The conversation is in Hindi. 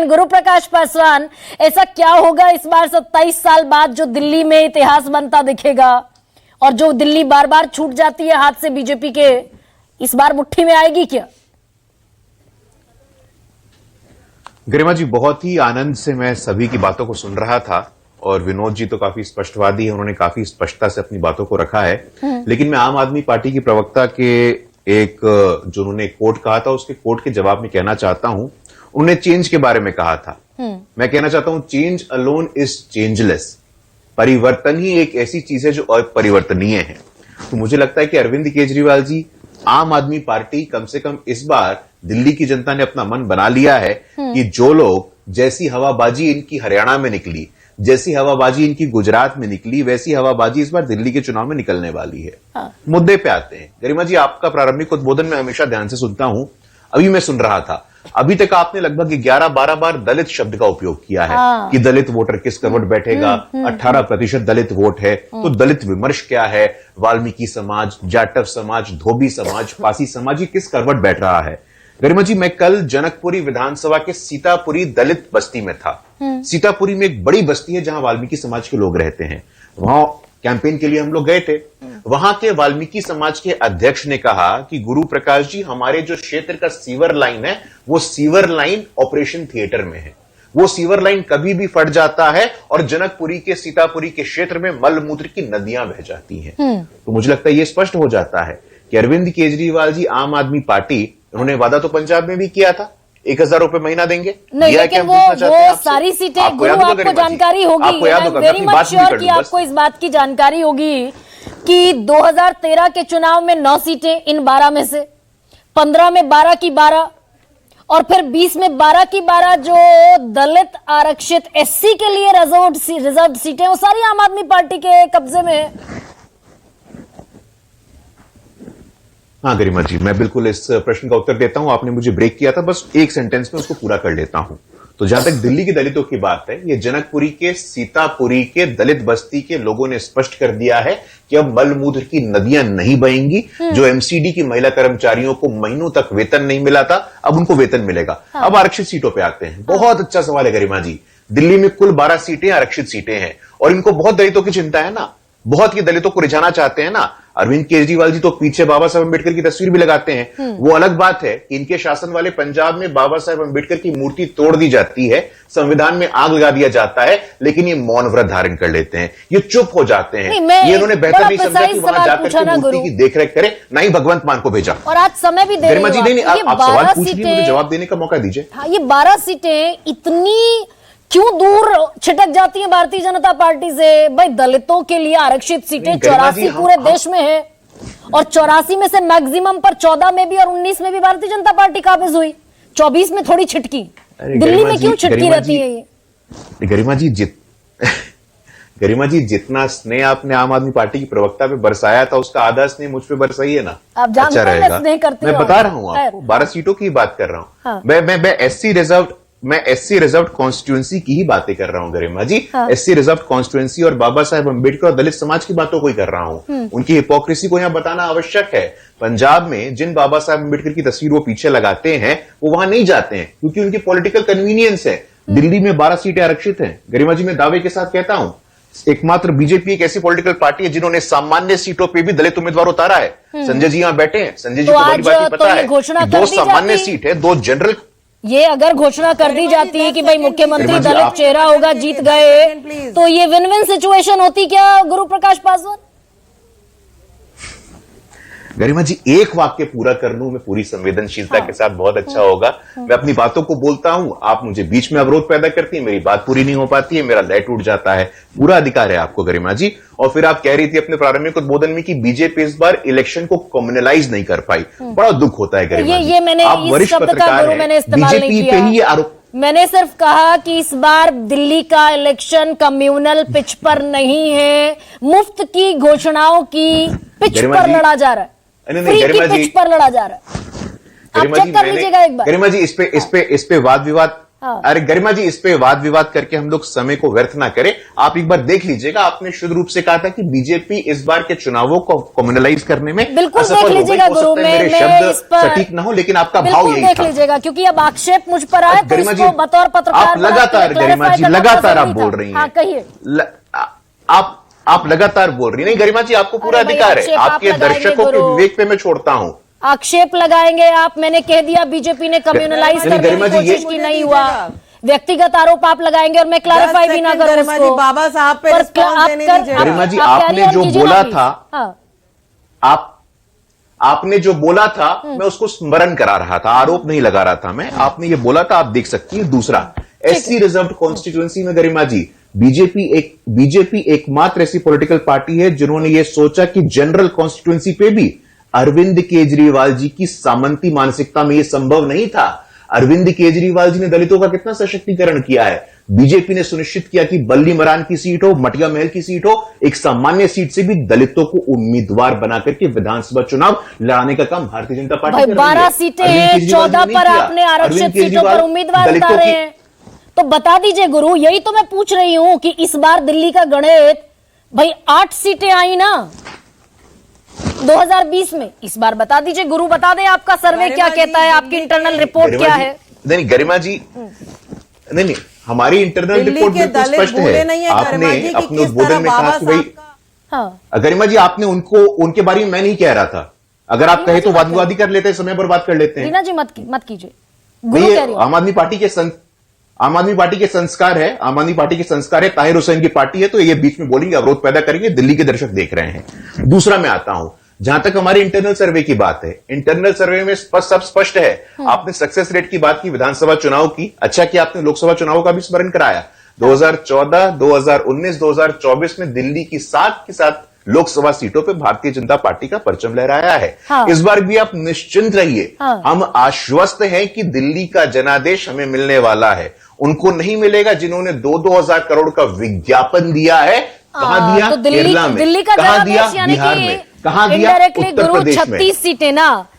गुरु प्रकाश पासवान, ऐसा क्या होगा इस बार 27 साल बाद जो दिल्ली में इतिहास बनता दिखेगा और जो दिल्ली बार बार छूट जाती है हाथ से बीजेपी के, इस बार मुट्ठी में आएगी क्या? गरिमा जी, बहुत ही आनंद से मैं सभी की बातों को सुन रहा था और विनोद जी तो काफी स्पष्टवादी है, उन्होंने काफी स्पष्टता से अपनी बातों को रखा है। लेकिन मैं आम आदमी पार्टी की प्रवक्ता के एक जो उन्होंने कोट कहा था उसके कोट के जवाब में कहना चाहता हूं। उन्होंने चेंज के बारे में कहा था, मैं कहना चाहता हूं चेंज अलोन इज चेंजलेस। परिवर्तन ही एक ऐसी चीज है जो अपरिवर्तनीय है। तो मुझे लगता है कि अरविंद केजरीवाल जी, आम आदमी पार्टी कम से कम इस बार दिल्ली की जनता ने अपना मन बना लिया है कि जो लोग जैसी हवाबाजी इनकी हरियाणा में निकली, जैसी हवाबाजी इनकी गुजरात में निकली, वैसी हवाबाजी इस बार दिल्ली के चुनाव में निकलने वाली है। मुद्दे पे आते हैं। गरिमा जी, आपका प्रारंभिक उद्बोधन मैं हमेशा ध्यान से सुनता हूं। अभी मैं सुन रहा था, अभी तक आपने लगभग 11-12 बार दलित शब्द का उपयोग किया है कि दलित वोटर किस करवट बैठेगा, 18% दलित वोट है। तो दलित विमर्श क्या है? वाल्मीकि समाज, जाटव समाज, धोबी समाज, पासी समाज, ये किस करवट बैठ रहा है? गरिमा जी, मैं कल जनकपुरी विधानसभा के सीतापुरी दलित बस्ती में था। सीतापुरी में एक बड़ी बस्ती है जहां वाल्मीकि समाज के लोग रहते हैं। वहां कैंपेन के लिए हम लोग गए थे। वहां के वाल्मीकि समाज के अध्यक्ष ने कहा कि गुरु प्रकाश जी, हमारे जो क्षेत्र का सीवर लाइन है वो सीवर लाइन ऑपरेशन थिएटर में है। वो सीवर लाइन कभी भी फट जाता है और जनकपुरी के सीतापुरी के क्षेत्र में मलमूत्र की नदियां बह जाती हैं। तो मुझे लगता है ये स्पष्ट हो जाता है कि अरविंद केजरीवाल जी, आम आदमी पार्टी, उन्होंने वादा तो पंजाब में भी किया था 1000 रुपए महीना देंगे। नहीं, लेकिन वो सारी सीटें गुरु आपको जानकारी होगी, वेरी मच श्योर कि आपको इस बात की जानकारी होगी कि 2013 के चुनाव में 9 सीटें इन 12 में से, 15 में 12 की 12 और फिर 20 में 12 की 12 जो दलित आरक्षित एससी के लिए रिजर्व सीटें, वो सारी आम आदमी पार्टी के कब्जे में है। हाँ गरिमा जी, मैं बिल्कुल इस प्रश्न का उत्तर देता हूं। आपने मुझे ब्रेक किया था, बस एक सेंटेंस में उसको पूरा कर लेता हूं। तो जहां तक दिल्ली के दलितों की बात है, ये जनकपुरी के सीतापुरी के दलित बस्ती के लोगों ने स्पष्ट कर दिया है कि अब मलमूत्र की नदियां नहीं बहेंगी। जो एमसीडी की महिला कर्मचारियों को महीनों तक वेतन नहीं मिला था, अब उनको वेतन मिलेगा। अब आरक्षित सीटों पर आते हैं। बहुत अच्छा सवाल है गरिमा जी। दिल्ली में कुल 12 सीटें आरक्षित सीटें हैं और इनको बहुत दलितों की चिंता है ना, बहुत ही दलितों को रिझाना चाहते हैं ना। अरविंद केजरीवाल जी तो पीछे बाबा साहब अम्बेडकर की तस्वीर भी लगाते हैं। वो अलग बात है कि इनके शासन वाले पंजाब में बाबा साहब अम्बेडकर की मूर्ति तोड़ दी जाती है, संविधान में आग लगा दिया जाता है, लेकिन ये मौन व्रत धारण कर लेते हैं, ये चुप हो जाते हैं। ये इन्होंने बेहतर नहीं समझा कि वहां जाकर के मूर्ति की देखरेख करें, ना ही भगवंत मान को भेजा। और आज समय भी दे रही जी, नहीं, आप सवाल पूछिए, मुझे जवाब देने का मौका दीजिए। ये 12 सीटें इतनी क्यों दूर छिटक जाती हैं भारतीय जनता पार्टी से? भाई, दलितों के लिए आरक्षित सीटें 84 पूरे देश में है और 84 में से मैक्सिमम पर 14 में भी और 19 में भी भारतीय जनता पार्टी काबिज हुई, 24 में थोड़ी छिटकी। दिल्ली में क्यों छिटकी रहती है ये? गरिमा जी, जितना स्नेह आपने आम आदमी पार्टी की प्रवक्ता पे बरसाया था, उसका आधा स्नेह मुझ पे बरसाई है ना। आप जानते हैं मैं स्नेह करती हूं। मैं बता रहा हूं आपको, 12 सीटों की बात कर रहा हूं। हाँ। मैं एससी रिजर्व कॉन्स्टिट्यूएंसी की ही बातें कर रहा हूं गरिमा जी। हाँ। एससी रिजर्व कॉन्स्टिट्यूएंसी और बाबा साहेब अम्बेडकर और दलित समाज की बातों को ही कर रहा हूं। उनकी हिपोक्रेसी को यहां बताना आवश्यक है। पंजाब में जिन बाबा साहेब अम्बेडकर की तस्वीर वो पीछे लगाते हैं, वो वहां नहीं जाते हैं क्योंकि उनकी पॉलिटिकल कन्वीनियंस है। दिल्ली में 12 सीटें आरक्षित हैं। गरिमा जी, मैं दावे के साथ कहता हूं, एकमात्र बीजेपी एक ऐसी पॉलिटिकल पार्टी है जिन्होंने सामान्य सीटों पे भी दलित उम्मीदवार उतारा है। संजय जी यहां बैठे हैं, संजय जी को बड़ी बात पता है, 2 सामान्य सीट है, 2 जनरल। ये अगर घोषणा कर दी जाती है कि भाई मुख्यमंत्री दलित चेहरा होगा, जीत गए, तो ये विन विन सिचुएशन होती क्या गुरु प्रकाश पासवान? गरिमा जी, एक वाक्य पूरा कर लूं मैं पूरी संवेदनशीलता के साथ, बहुत अच्छा होगा। मैं अपनी बातों को बोलता हूं, आप मुझे बीच में अवरोध पैदा करती है, मेरी बात पूरी नहीं हो पाती है, मेरा लय टूट जाता है। पूरा अधिकार है आपको गरिमा जी। और फिर आप कह रही थी अपने प्रारंभिक उद्बोधन में कि बीजेपी इस बार इलेक्शन को कम्युनलाइज नहीं कर पाई। बड़ा दुख होता है गरिमा जी। ये मैंने आप वरिष्ठ पत्रकार हैं, बीजेपी पे ही ये आरोप। मैंने सिर्फ कहा कि इस बार दिल्ली का इलेक्शन कम्युनल पिच पर नहीं है, मुफ्त की घोषणाओं की पिच पर लड़ा जा रहा है, फ्री की पिच पर लड़ा जा रहा है। आप चेक कर लीजिएगा एक बार। गरिमा जी, इस पे वाद विवाद हाँ। अरे गरिमा जी, इस पे वाद विवाद करके हम लोग समय को व्यर्थ ना करें। आप एक बार देख लीजिएगा, आपने शुद्ध रूप से कहा था कि बीजेपी इस बार के चुनावों को कम्युनलाइज करने में बिल्कुल असफल देख हो गई। लीजिएगा हो सकता गुरु, है मेरे मैं शब्द इस पर सटीक ना हो, लेकिन आपका भाव बिल्कुल यही देख था। लीजिएगा, क्योंकि अब आक्षेप मुझ पर आए तो गरिमा जी, इसको बतौर पत्रकार आप लगातार गरिमा जी लगातार आप बोल रही हैं। हाँ, कहिए। आप लगातार बोल रही हैं। नहीं गरिमा जी, आपको पूरा अरे भाई, अधिकार है। आक्षेप आप आपके लगाएंगे दर्शकों के गुरु। विवेक पे मैं छोड़ता हूं। आक्षेप लगाएंगे आप, मैंने कह दिया बीजेपी ने कम्युनलाइज नहीं, करने गरिमा की जी, ये- कोशिश की, नहीं हुआ। व्यक्तिगत आरोप आप लगाएंगे और मैं क्लैरिफाई भी ना करूं गरिमा जी, उसको। बाबा साहब पे पर रिस्पॉन्स आप देने कर- दीजिएगा। गरिमा जी, आप आपने carry on जो कीजिए ना बोला please। था, हाँ। आपने जो बोला था, मैं उसको स्मरण करा रहा था, आरोप नहीं लगा रहा था मैं। आपने ये बोला था, आप देख सकती हैं। दूसरा, एससी रिजर्व्ड कॉन्स्टिट्यूएंसी में गरिमा जी, बीजेपी एकमात्र ऐसी पॉलिटिकल पार्टी है जिन्होंने ये सोचा कि जनरल कॉन्स्टिट्यूएंसी पे भी अरविंद केजरीवाल जी की सामंती मानसिकता में यह संभव नहीं था। अरविंद केजरीवाल जी ने दलितों का कितना सशक्तिकरण किया है। बीजेपी ने सुनिश्चित किया कि बल्ली मरान की सीट हो, मटिया महल की सीट हो, एक सामान्य सीट से भी दलितों को उम्मीदवार बनाकर के विधानसभा चुनाव लड़ाने का काम भारतीय जनता पार्टी भाई कर रही है। 12 सीटें अरविंद हैं, केजरीवाल जी 14 ने नहीं पर किया। आपने आरक्षित अरविंद सीटों पर केजरीवाल उम्मीदवार दलितों उतारे की- हैं। तो बता दीजिए गुरु, यही तो मैं पूछ रही हूं कि इस बार दिल्ली का गणित, भाई 8 सीटें आई ना 2020 में। इस बार बता दीजिए गुरु, बता दें आपका सर्वे क्या कहता है, आपकी इंटरनल रिपोर्ट गरिमा क्या जी- है। नहीं गरिमा जी, नहीं, हमारी इंटरनल दिल्ली रिपोर्ट के बिल्कुल दलित स्पष्ट भूले है। नहीं है गरिमा आपने जी कि अपने किस उद्बोधन तरह में कहा बाबा कि भाई, साहब का हाँ, गरिमा जी, आपने उनके बारे में मैं नहीं कह रहा था। अगर आप कहे तो वाद विवाद ही कर लेते हैं, समय पर बात कर लेते हैं। रीना जी मत कीजिए, गुरु ये कह रही हूं। आम आदमी पार्टी के संस्कार है। आम आदमी पार्टी के संस्कार है, ताहिर हुसैन की पार्टी है, तो ये बीच में बोलेंगे, अवरोध पैदा करेंगे। दिल्ली के दर्शक देख रहे हैं। दूसरा मैं आता हूं, जहां तक हमारे इंटरनल सर्वे की बात है, इंटरनल सर्वे में सब स्पष्ट है। आपने सक्सेस रेट की बात की, विधानसभा चुनाव की, अच्छा कि आपने लोकसभा चुनाव का भी स्मरण कराया। 2014, 2019, 2024 में दिल्ली की 7 की 7 लोकसभा सीटों पे भारतीय जनता पार्टी का परचम लहराया है। हाँ। इस बार भी आप निश्चिंत रहिए। हाँ। हम आश्वस्त हैं कि दिल्ली का जनादेश हमें मिलने वाला है। उनको नहीं मिलेगा जिन्होंने 2-2 हजार करोड़ का विज्ञापन दिया है। कहां दिया? तो केरला में। दिल्ली का कहां दिया? जनादेश यानी बिहार कि में। कहां दिया? इनडायरेक्टली उत्तर गुरु प्रदेश में। 36 सीटें ना